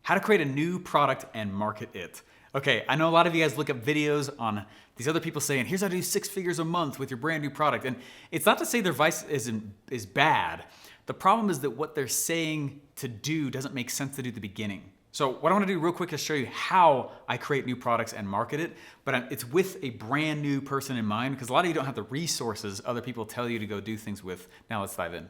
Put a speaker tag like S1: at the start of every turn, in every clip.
S1: How to create a new product and market it. Okay, I know a lot of you guys look up videos on these other people saying, here's how to do 6 figures a month with your brand new product. And it's not to say their advice is bad. The problem is that what they're saying to do doesn't make sense to do at the beginning. So what I want to do real quick is show you how I create new products and market it, but it's with a brand new person in mind, because a lot of you don't have the resources other people tell you to go do things with. Now let's dive in.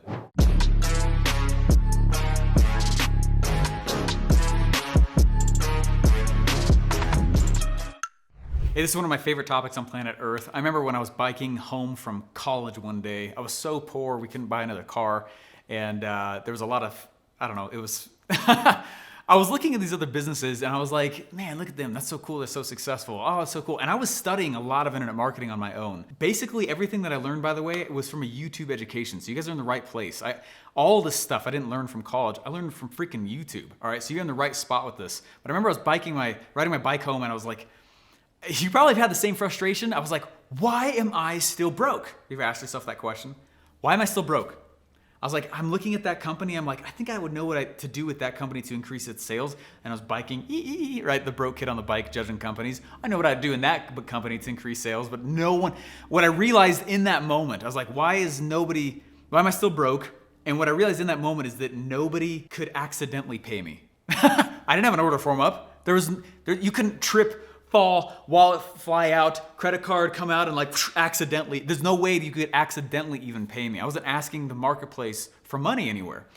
S1: Hey, this is one of my favorite topics on planet Earth. I remember when I was biking home from college one day, I was so poor we couldn't buy another car, and there was a lot of, I don't know, it was, I was looking at these other businesses and I was like, man, look at them, that's so cool, they're so successful, oh, it's so cool. And I was studying a lot of internet marketing on my own. Basically everything that I learned, by the way, was from a YouTube education, so you guys are in the right place. All this stuff I didn't learn from college, I learned from freaking YouTube, all right? So you're in the right spot with this. But I remember I was riding my bike home and I was like, you probably have had the same frustration. I was like, why am I still broke? You ever asked yourself that question? Why am I still broke? I was like, I'm looking at that company. I'm like, I think I would know what to do with that company to increase its sales. And I was biking, right? The broke kid on the bike judging companies. I know what I'd do in that company to increase sales, but no one, what I realized in that moment, I was like, why am I still broke? And what I realized in that moment is that nobody could accidentally pay me. I didn't have an order form up. You couldn't trip, fall, wallet fly out, credit card come out and like accidentally, there's no way you could accidentally even pay me. I wasn't asking the marketplace for money anywhere.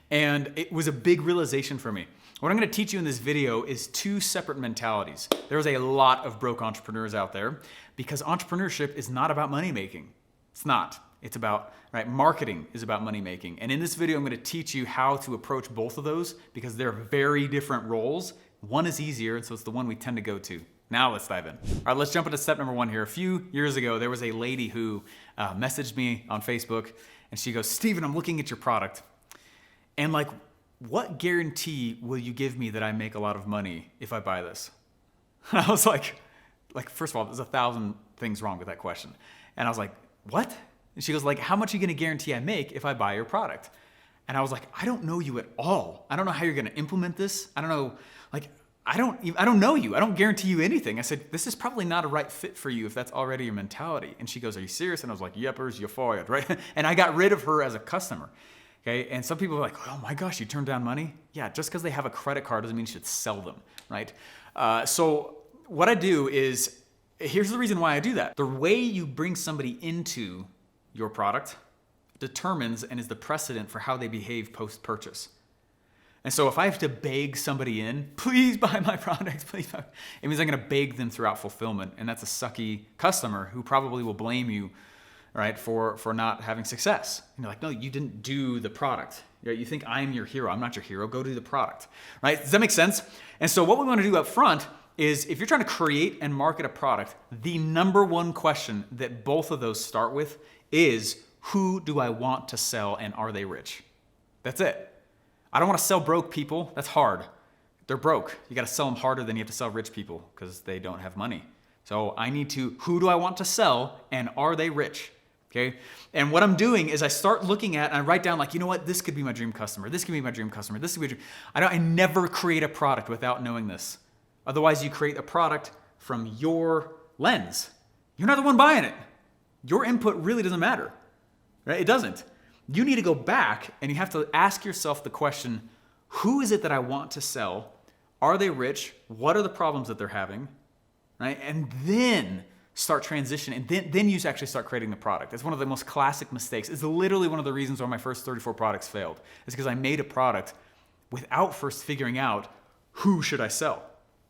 S1: And it was a big realization for me. What I'm gonna teach you in this video is 2 separate mentalities. There's a lot of broke entrepreneurs out there because entrepreneurship is not about money making. It's not. It's about, right? Marketing is about money making. And in this video, I'm gonna teach you how to approach both of those because they're very different roles. One is easier, and so it's the one we tend to go to. Now let's dive in. All right, let's jump into step number 1 here. A few years ago, there was a lady who messaged me on Facebook and she goes, Steven, I'm looking at your product. And like, what guarantee will you give me that I make a lot of money if I buy this? And I was like, first of all, there's 1,000 things wrong with that question. And I was like, what? And she goes like, how much are you gonna guarantee I make if I buy your product? And I was like, I don't know you at all. I don't know how you're gonna implement this. I don't know, like, I don't know you. I don't guarantee you anything. I said, this is probably not a right fit for you if that's already your mentality. And she goes, are you serious? And I was like, yepers, you're fired, right? And I got rid of her as a customer, okay? And some people are like, oh my gosh, you turned down money? Yeah, just because they have a credit card doesn't mean you should sell them, right? So what I do is, here's the reason why I do that. The way you bring somebody into your product determines and is the precedent for how they behave post-purchase. And so if I have to beg somebody in, please buy my product, please buy, it means I'm gonna beg them throughout fulfillment. And that's a sucky customer who probably will blame you, right, for not having success. And you're like, no, you didn't do the product. You think I'm your hero. I'm not your hero. Go do the product, right? Does that make sense? And so what we wanna do up front is if you're trying to create and market a product, the number 1 question that both of those start with is, who do I want to sell and are they rich? That's it. I don't want to sell broke people. That's hard. They're broke. You got to sell them harder than you have to sell rich people because they don't have money. So I need to, who do I want to sell and are they rich? Okay. And what I'm doing is I start looking at and I write down like, you know what, this could be my dream customer. This could be my dream customer. This could be, I never create a product without knowing this. Otherwise you create a product from your lens. You're not the one buying it. Your input really doesn't matter, right? It doesn't. You need to go back and you have to ask yourself the question, who is it that I want to sell? Are they rich? What are the problems that they're having? Right? And then start transitioning. And then you actually start creating the product. It's one of the most classic mistakes. It's literally one of the reasons why my first 34 products failed. It's because I made a product without first figuring out who should I sell.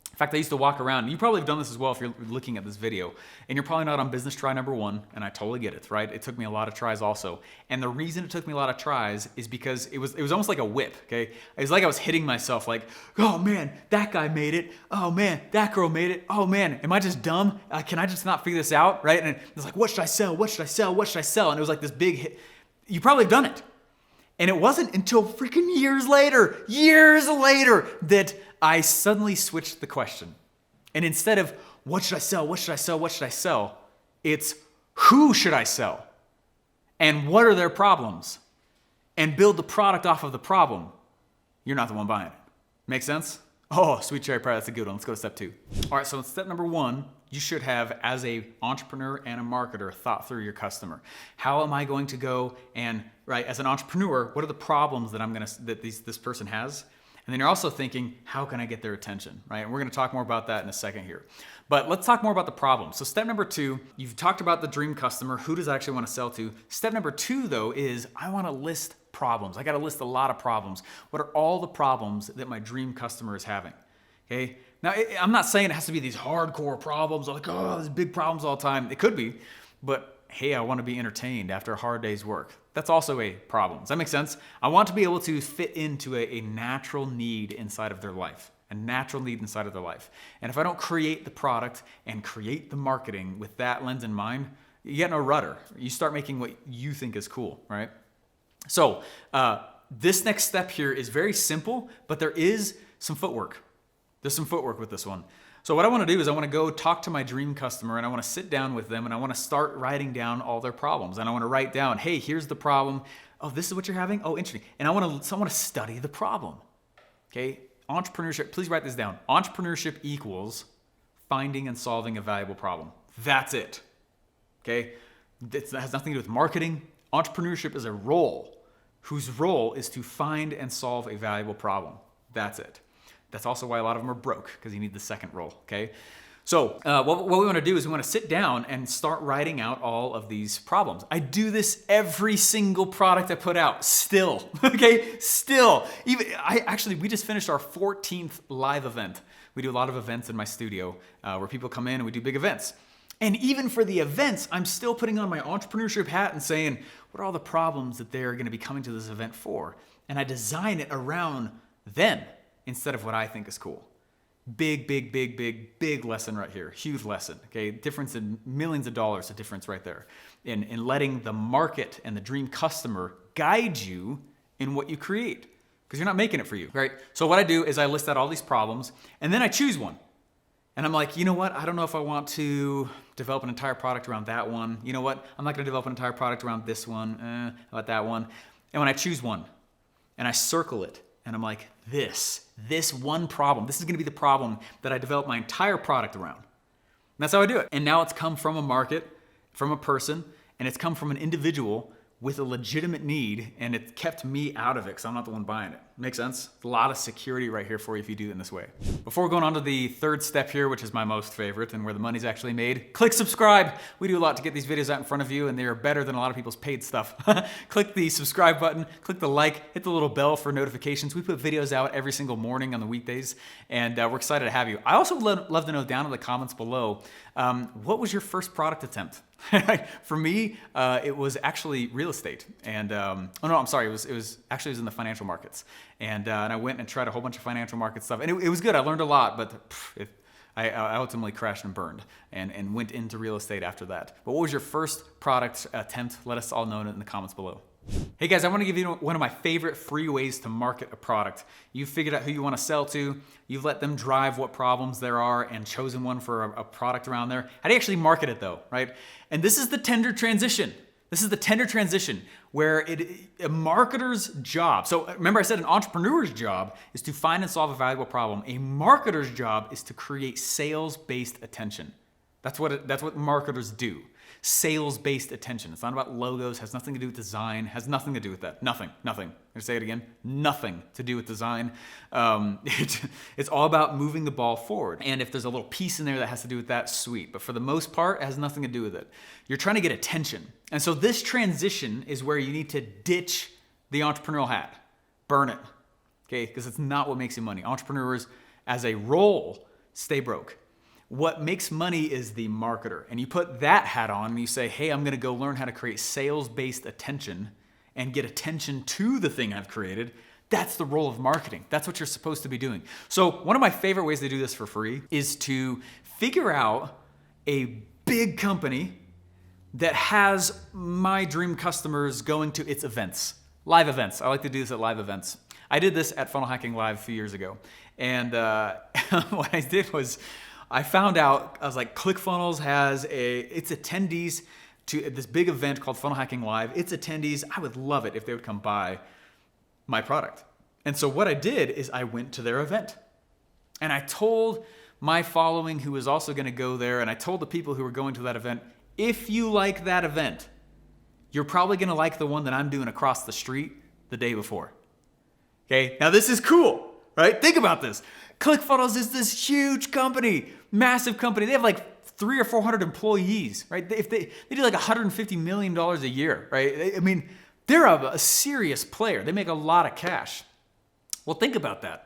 S1: In fact, I used to walk around, you probably have done this as well if you're looking at this video, and you're probably not on business try number 1, and I totally get it, right? It took me a lot of tries also. And the reason it took me a lot of tries is because it was almost like a whip, okay? It was like I was hitting myself like, oh man, that guy made it. Oh man, that girl made it. Oh man, am I just dumb? Can I just not figure this out, right? And it was like, what should I sell? What should I sell? What should I sell? And it was like this big hit. You probably have done it. And it wasn't until freaking years later, that I suddenly switched the question. And instead of what should I sell, what should I sell, what should I sell, it's who should I sell? And what are their problems? And build the product off of the problem. You're not the one buying it. Make sense? Oh, sweet cherry pie, that's a good one. Let's go to step 2. All right, so in step number 1, you should have, as a entrepreneur and a marketer, thought through your customer. How am I going to go and, right, as an entrepreneur, what are the problems that this person has? And then you're also thinking, how can I get their attention, right? And we're gonna talk more about that in a second here. But let's talk more about the problem. So step number 2, you've talked about the dream customer. Who does I actually wanna sell to? Step number 2, though, is I wanna list problems. I gotta list a lot of problems. What are all the problems that my dream customer is having? Okay. Now, I'm not saying it has to be these hardcore problems, like, oh, there's big problems all the time. It could be, but hey, I want to be entertained after a hard day's work. That's also a problem. Does that make sense? I want to be able to fit into a natural need inside of their life, a natural need inside of their life. And if I don't create the product and create the marketing with that lens in mind, you get no rudder. You start making what you think is cool, right? So this next step here is very simple, but there is some footwork. There's some footwork with this one. So what I want to do is I want to go talk to my dream customer and I want to sit down with them and I want to start writing down all their problems. And I want to write down, hey, here's the problem. Oh, this is what you're having? Oh, interesting. And I want to study the problem. Okay? Entrepreneurship, please write this down. Entrepreneurship equals finding and solving a valuable problem. That's it. Okay? That has nothing to do with marketing. Entrepreneurship is a role whose role is to find and solve a valuable problem. That's it. That's also why a lot of them are broke, because you need the second role, okay? So what we want to do is we want to sit down and start writing out all of these problems. I do this every single product I put out, still, okay? Still. We just finished our 14th live event. We do a lot of events in my studio where people come in and we do big events. And even for the events, I'm still putting on my entrepreneurship hat and saying, what are all the problems that they're going to be coming to this event for? And I design it around them instead of what I think is cool. Big lesson right here. Huge lesson, okay? Difference in millions of dollars, a difference right there. In letting the market and the dream customer guide you in what you create, because you're not making it for you, right? So what I do is I list out all these problems, and then I choose one. And I'm like, you know what? I don't know if I want to develop an entire product around that one. You know what? I'm not gonna develop an entire product around this one, how about that one? And when I choose one, and I circle it, and I'm like, this one problem, this is gonna be the problem that I develop my entire product around. And that's how I do it. And now it's come from a market, from a person, and it's come from an individual with a legitimate need, and it kept me out of it because I'm not the one buying it. Makes sense? A lot of security right here for you if you do it in this way. Before going on to the third step here, which is my most favorite and where the money's actually made, click subscribe. We do a lot to get these videos out in front of you, and they are better than a lot of people's paid stuff. Click the subscribe button, click the like, hit the little bell for notifications. We put videos out every single morning on the weekdays, and we're excited to have you. I also love to know down in the comments below, what was your first product attempt? For me, it was actually real estate, and it was in the financial markets, and I went and tried a whole bunch of financial market stuff, and it was good. I learned a lot, but I ultimately crashed and burned, and went into real estate after that. But what was your first product attempt? Let us all know in the comments below. Hey guys, I want to give you one of my favorite free ways to market a product. You've figured out who you want to sell to, you've let them drive what problems there are and chosen one for a product around there. How do you actually market it though, right? And this is the tender transition. This is the tender transition where a marketer's job, so remember I said an entrepreneur's job is to find and solve a valuable problem. A marketer's job is to create sales-based attention. That's what marketers do. Sales-based attention. It's not about logos, has nothing to do with design, has nothing to do with that. Nothing. I'm gonna say it again. Nothing to do with design. It's all about moving the ball forward. And if there's a little piece in there that has to do with that, sweet. But for the most part, it has nothing to do with it. You're trying to get attention. And so this transition is where you need to ditch the entrepreneurial hat. Burn it. Okay? Because it's not what makes you money. Entrepreneurs, as a role, stay broke. What makes money is the marketer. And you put that hat on and you say, hey, I'm gonna go learn how to create sales-based attention and get attention to the thing I've created. That's the role of marketing. That's what you're supposed to be doing. So one of my favorite ways to do this for free is to figure out a big company that has my dream customers going to its events, live events. I like to do this at live events. I did this at Funnel Hacking Live a few years ago. And what I did was, I found out, I was like, ClickFunnels has its attendees to this big event called Funnel Hacking Live. Its attendees, I would love it if they would come buy my product. And so what I did is I went to their event. And I told my following who was also going to go there, and I told the people who were going to that event, if you like that event, you're probably going to like the one that I'm doing across the street the day before. Okay, now this is cool, right? Think about this. ClickFunnels is this huge company, massive company. They have like 300 or 400 employees, right? They do like $150 million a year, right? I mean, they're a serious player. They make a lot of cash. Well, think about that.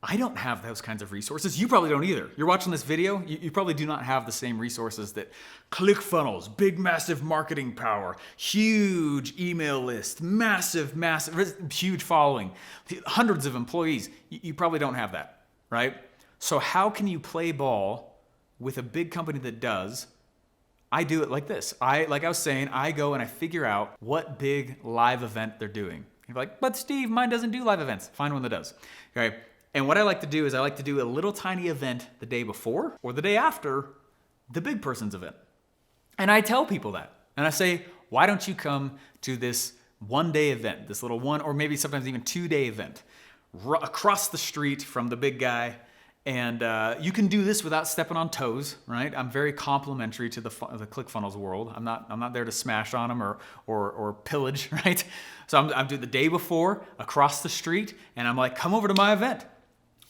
S1: I don't have those kinds of resources. You probably don't either. You're watching this video, you probably do not have the same resources that ClickFunnels, big, massive marketing power, huge email list, massive, huge following, hundreds of employees. You probably don't have that, right? So how can you play ball with a big company that does? I do it like this. Like I was saying, I go and I figure out what big live event they're doing. You're like, but Steve, mine doesn't do live events. Find one that does, okay? And what I like to do is I like to do a little tiny event the day before or the day after the big person's event. And I tell people that. And I say, why don't you come to this one-day event, this little one or maybe sometimes even two-day event across the street from the big guy. And you can do this without stepping on toes, right? I'm very complimentary to the ClickFunnels world. I'm not there to smash on them or pillage, right? So I'm doing the day before across the street, and I'm like, come over to my event.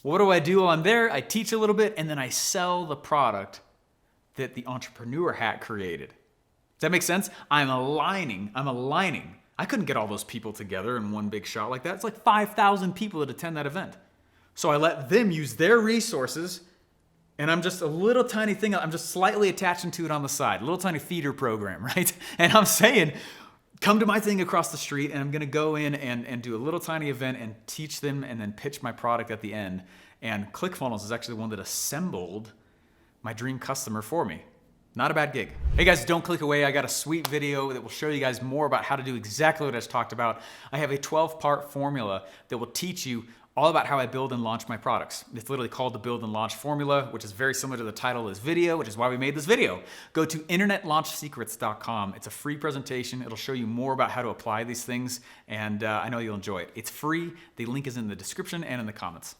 S1: What do I do while I'm there? I teach a little bit, and then I sell the product that the entrepreneur hat created. Does that make sense? I'm aligning. I couldn't get all those people together in one big shot like that. It's like 5,000 people that attend that event. So I let them use their resources, and I'm just a little tiny thing. I'm just slightly attaching to it on the side, a little tiny feeder program, right? And I'm saying, come to my thing across the street, and I'm going to go in and do a little tiny event and teach them and then pitch my product at the end. And ClickFunnels is actually the one that assembled my dream customer for me. Not a bad gig. Hey guys, don't click away. I got a sweet video that will show you guys more about how to do exactly what I just talked about. I have a 12-part formula that will teach you all about how I build and launch my products. It's literally called the Build and Launch Formula, which is very similar to the title of this video, which is why we made this video. Go to internetlaunchsecrets.com. It's a free presentation. It'll show you more about how to apply these things, and I know you'll enjoy it. It's free. The link is in the description and in the comments.